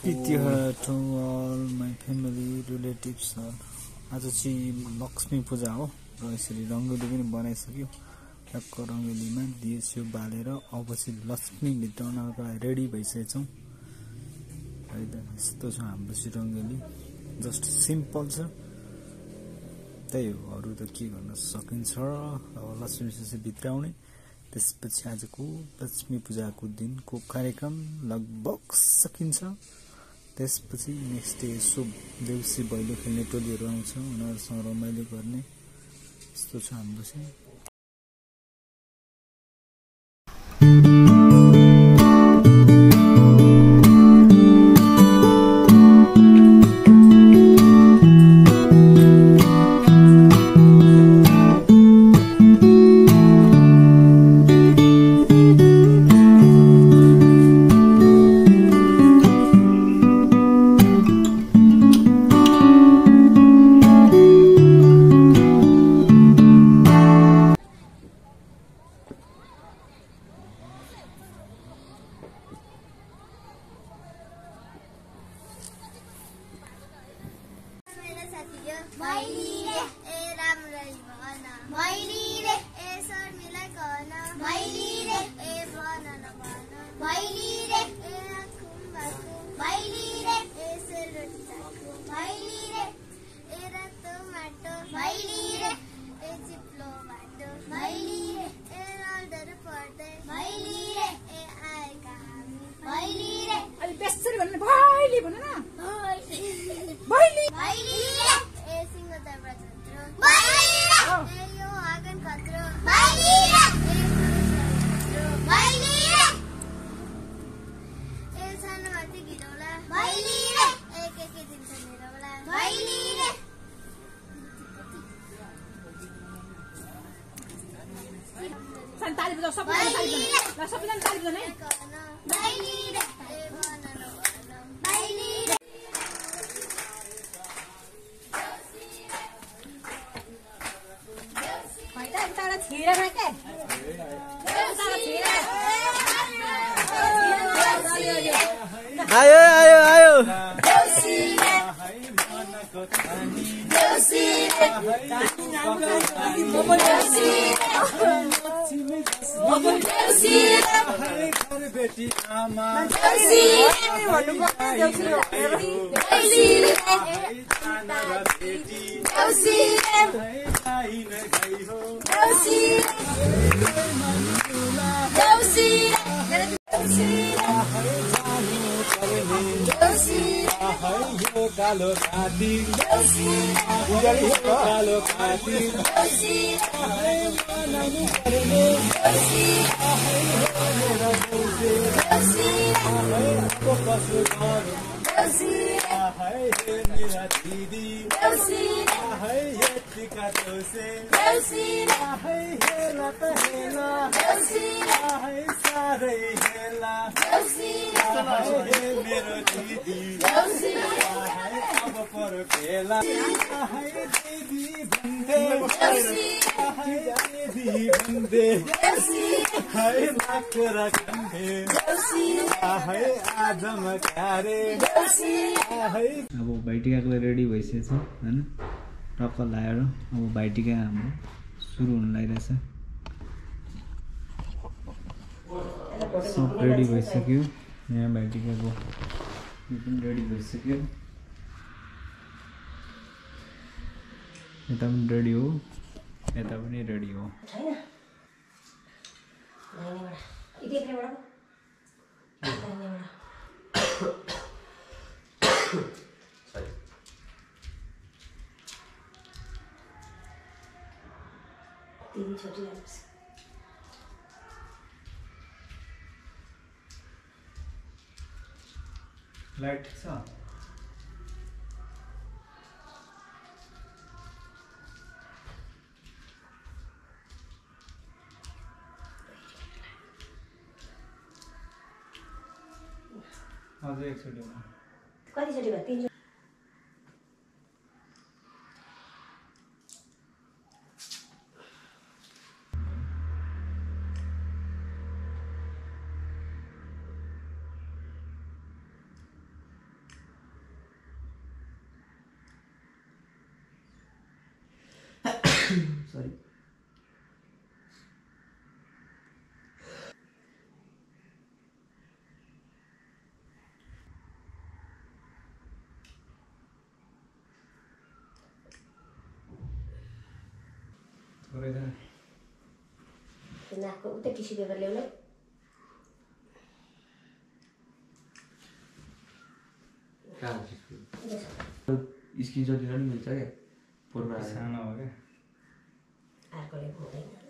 Happy Tihar to all my family, relatives. आज चाहिँ लक्ष्मी पूजा हो र यसरी रङ्गोली पनि बनाइसक्यो। टक्क रङ्गोलीमा दियो सियो बालेर अब चाहिँ लक्ष्मी भित्राउनको लागि रेडी भइसकेको छौँ। है त यस्तो छ हाम्रो चाहिँ रङ्गोली, जस्ट सिम्पल छ। त्यही हो, अरु त के गर्न सकिन्छ। अब लक्ष्मी पूजा भित्राउने, त्यसपछि आजको लक्ष्मी पूजाको दिनको कार्यक्रम लगभग सकिन्छ। त्यसपछि नेक्स्ट डे यसो देउसी भैलो खेल्ने टोलीहरू आउँछ, उनीहरूसँग रमाइलो गर्ने, यस्तो छ हाम्रो चाहिँ। आयो आयो आयो बेटी आमा कालो काटी कालो काटी मेरा दीदी टिका साह्रै हेला मेरो दिदी अब पर फेला दिदी भन्दै है माकुरा खन्थे है आज मकारे है। अब भाइटिकाको लागि रेडी भइसकेछ हैन, टक्क लाएर अब भाइटिका हाम्रो सुरु हुन लागिरहेछ। सब रेडी भइसक्यो, यहाँ भाइटिकाको यो पनि रेडी भइसक्यो, यता पनि रेडी हो, यता पनि रेडी हो। लाइट ठिक छ? अझै एकचोटि कतिचोटि भयो? 3 अझै सरी नाकको उतै टिस्यु पेपर ल्याउनु स्क्रिनसट दिन पनि मिल्छ क्या फोनमा सानो हो क्या अर्कोले हुँदैन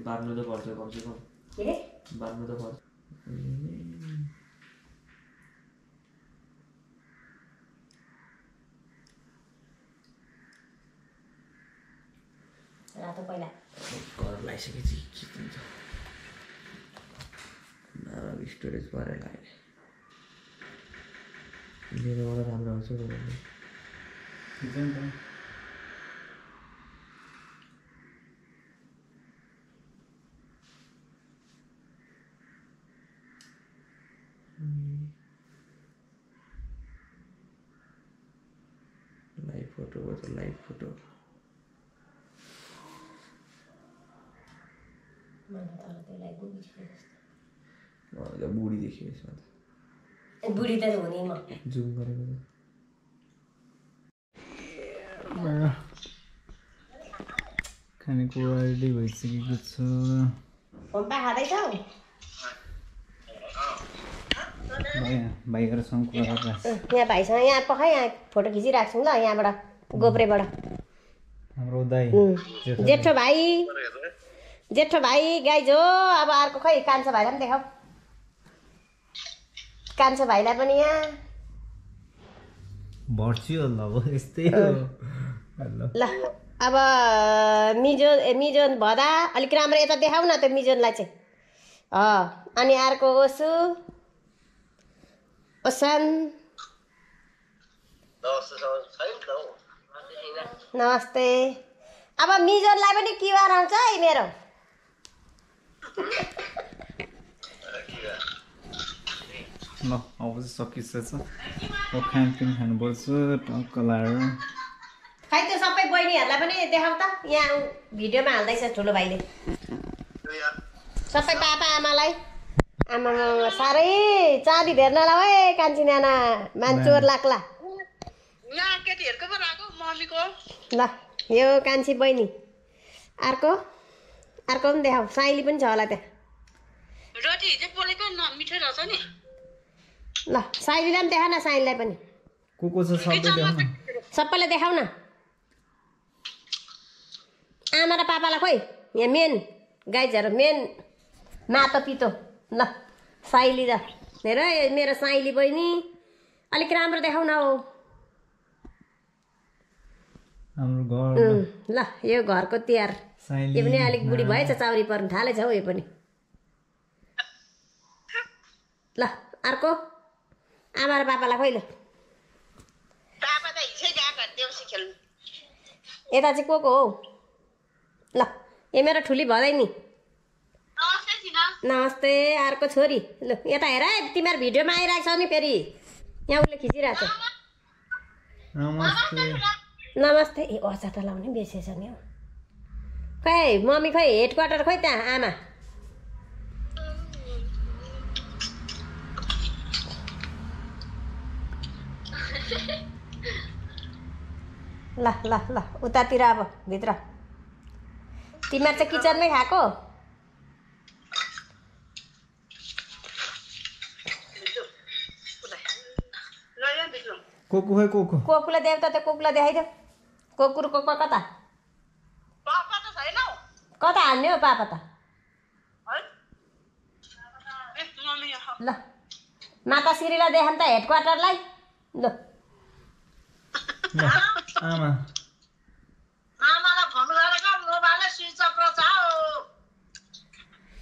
बाँध्नु त पर्छ कमसेकम के रे बाँध्नु त पर्छ रातो पहिला कलर लगाइसकेपछि खिचिन्छ स्टोरेज भरेर अहिले मेरोबाट राम्रो आउँछ लाइभ फोटो हो त लाइभ फोटो बुढी देखियो यसमा त बुढी त हुने म जुम गरेको खानेकुरा रेडी भइसकेको छ पम्पा खाँदैछौ भाइहरूसँग कुरा गरिरहेको यहाँ भाइसँग यहाँ पखाइ यहाँ फोटो खिचिरहेको छौँ ल यहाँबाट गोब्रेबाट हाम्रो दाइ जेठो भाइ गाइज हो अब अर्को खै कान्छो भाइलाई पनि देखाऊ कान्छो भाइलाई पनि यहाँ भर्चुअल अब यस्तै हो ल अब मिजोन भदा अलिक राम्रो यता देखाऊ न त्यो मिजोनलाई चाहिँ अनि अर्को ओसु ओसन नमस्ते अब मिजोनलाई पनि क्युआर आउँछ है मेरो ल अब चाहिँ सकिसकेछ अब खानपिन खानुपर्छ टक्क लाएर खै त्यो सबै बहिनीहरूलाई पनि देखाऊ त यहाँ भिडियोमा हाल्दैछ ठुलो भाइले सबै पापा आमालाई आमा साह्रै चाँदी धेर नलाऊ है कान्छी नाना मान्छोर लाग्ला ल यो कान्छी बहिनी अर्को पनि देखाऊ साइली पनि छ होला त्यहाँ ल साइलीलाई पनि देखा न साइलीलाई पनि को छ सबै देखाउन सबैले देखाऊ न आमा र पापालाई खोइ यहाँ मेन गाइजहरू मेन मातो पितो ल साइली र हेर मेरो साइली बहिनी अलिक राम्रो देखाउ न हो हाम्रो घर ल यो घरको तिहार साइली यो पनि अलिक बुढी भएछ चाउरी पर्नु थालेछ हौ यो पनि ल अर्को आमा र पापालाई खोइ ल यता चाहिँ को हौ ल यो मेरो ठुली भदै नि नमस्ते अर्को छोरी ल यता हेर तिमीहरू भिडियोमा आइरहेको छौ नि फेरि यहाँ उसले खिचिरहेको छ नमस्ते नमस्ते ए अचार त लाउने बिर्सेछ नि हौ खै मम्मी खै हेड क्वार्टर खोइ त्यहाँ आमा ल ल ल उतातिर अब भित्र तिमीहरू चाहिँ किचनमै खाएको कोकु है कोकु कोकुलाई देऊ त त्यो कोकुलाई देखाइदेऊ कोकुर कोकु कता कता हाल्ने हो पापा त ल माता श्रीलाई देखाउँ त हेड क्वार्टरलाई ल आमा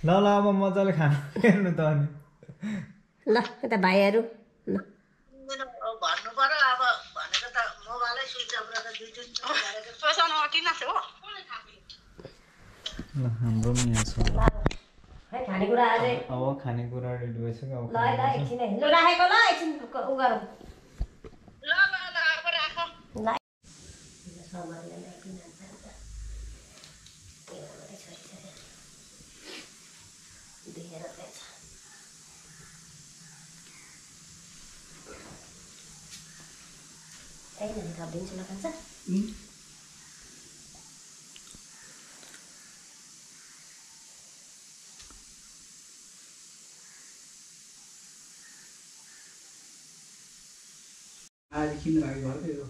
ल ल अब मजाले खाना हेर्नु त अनि ल यता भाइहरू ल भन्नु पर्यो अब भनेको त मोबाइलै स्विच अफ गरेर दुई दिन ल हाम्रो पनि यहाँ छ है खानेकुरा अझै अब खानेकुरा रेडी भइसक्यो अब ल एकछिन है ल राखेको ल एकछिन उ गरौँ ल अब राख ल समाजले किन जान्छ देखेर त्यहाँ छ छैन नि थपिदिन्छु ल खान्छ आज किन राखेको हो त्यो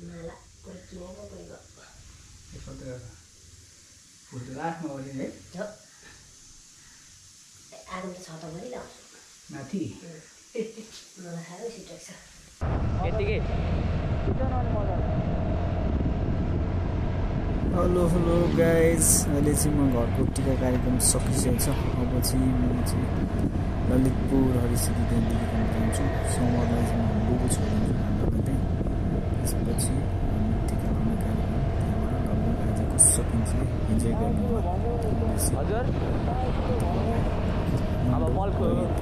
माला कोही किनेको कोही गयो यसो त फुल राख्नु अरे है हो आगो त छ त भरि ल माथि मलाई खायो छिटो छ यतिकै हेलो हेलो गाइज अहिले चाहिँ म घरको टिका कार्यक्रम सकिसकेको छ अब चाहिँ म चाहिँ ललितपुर हरिसिटी दिदीकोमा जान्छु समरलाई चाहिँ म बुबु छोडिदिन्छु हामीलाई त्यहाँ त्यसपछि हामी टिका लगाउने कार्यक्रम त्यहाँबाट लगभग आजको सकिन्छ इन्जोय गर्नु हजुर अब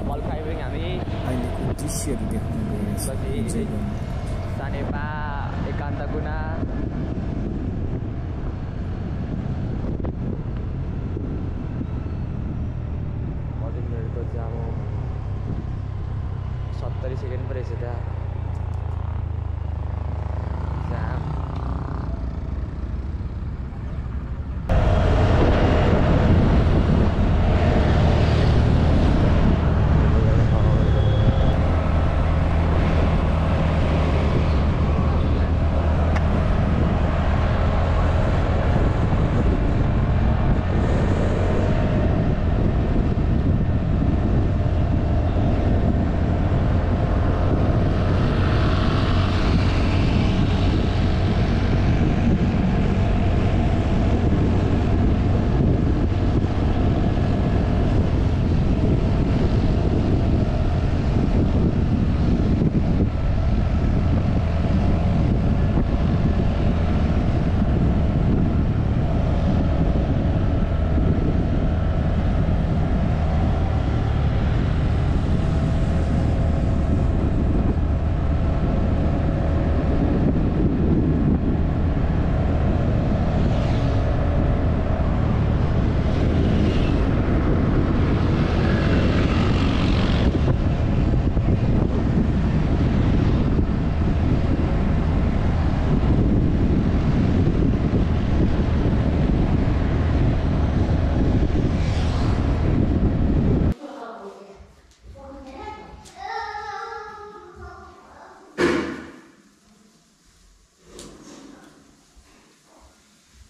बल खायो हामी अहिलेको दृश्यहरू देख्न गइरहेछ इन्जोय गर्नु सानेपा एकान्त गुना मदिनहरूको चाहिँ अब 70 सेकेन्ड पो रहेछ त्यहाँ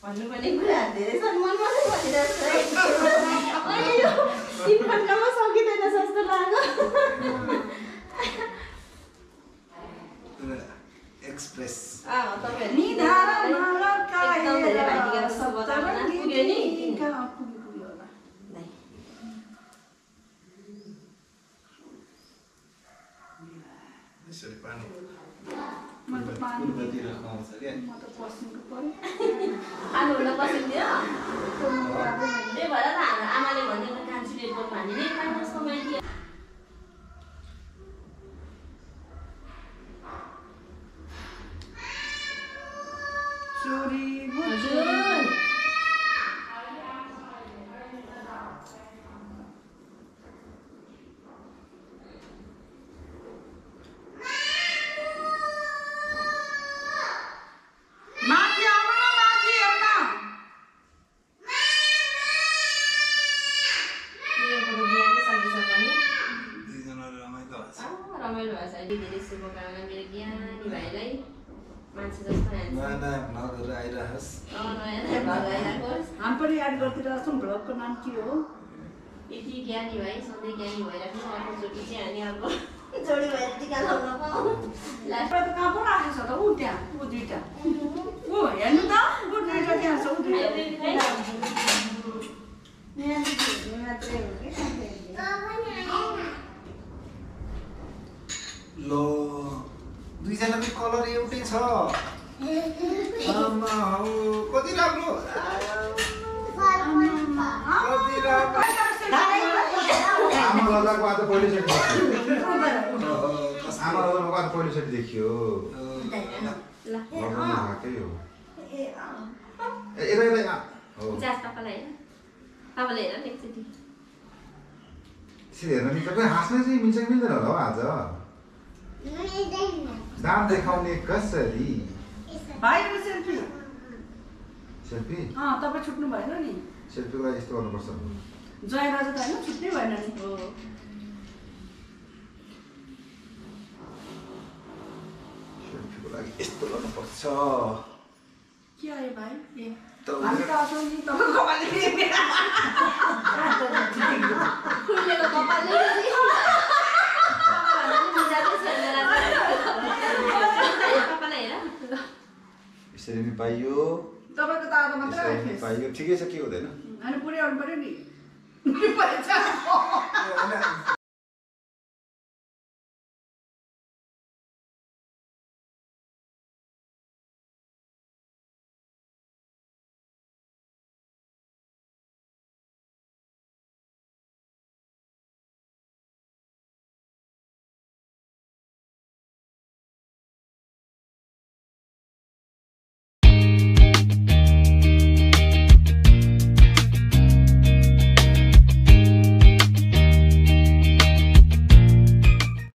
भन्नुपर्ने कुराहरू धेरै छन् मनमा चाहिँ भनिरहेको छ है यो 3 घन्टामा सकिँदैन जस्तो लाग्यो एक्सप्रेस तपाईहरु एकदम धेरै भाइटिकाको शुभकामना पुग्यो नि यसरी पानी पूर्वतिर आउँछ क्या आलु हुन पसिन्थ्यो त्यही भएर त हाम्रो आमाले भनेको कान्छीले बोल भने नि खाना समय थियो हजुर रमाइलो भएछ अहिले धेरै शुभकामना मेरो ज्ञानी भाइलाई मान्छे जस्तो आइरहोस् हामी पनि याद गरिदिरहेको छौँ भ्लगको नाम के हो यति ज्ञानी भाइ सधैँ ज्ञानी भइराख्नु अर्कोचोटि चाहिँ हामी अर्को जोडी भएर टिका लगाउन पाऊँ कहाँ पो राखेको छ त ऊ त्यहाँ ऊ दुईटा ऊ हेर्नु त ऊ दुईटा त्यहाँ छ ऊ दुईटा लो दुईजनाको कलर एउटै छ आमा हो कति राम्रो हजार को आज पहिलोचोटि देखियो आमा हजुरको आज पहिलोचोटि देखियो भगवान हो यता हो पापालाई हेर एकचोटि यसरी हेर्न नि तपाईँ हाँस्न चाहिँ मिल्छ कि मिल्दैन होला हौ आज दाम देखाउने कसरी भाइको सेल्फी सेल्फी तपाईँ छुट्नु भएन नि सेल्फीको लागि यस्तो गर्नुपर्छ जय राजा त होइन छुट्नै भएन नि सेल्फीको लागि यस्तो गर्नुपर्छ के आयो भाइ हामी त आउँछौँ नि तपाईँको कपालले फुलेको कपालले पापालाई हेर यसरी नि पाइयो तपाईँको त आज मात्रै यसरी नि पाइयो ठिकै छ के हुँदैन अनि पुरै आउनु पर्यो नि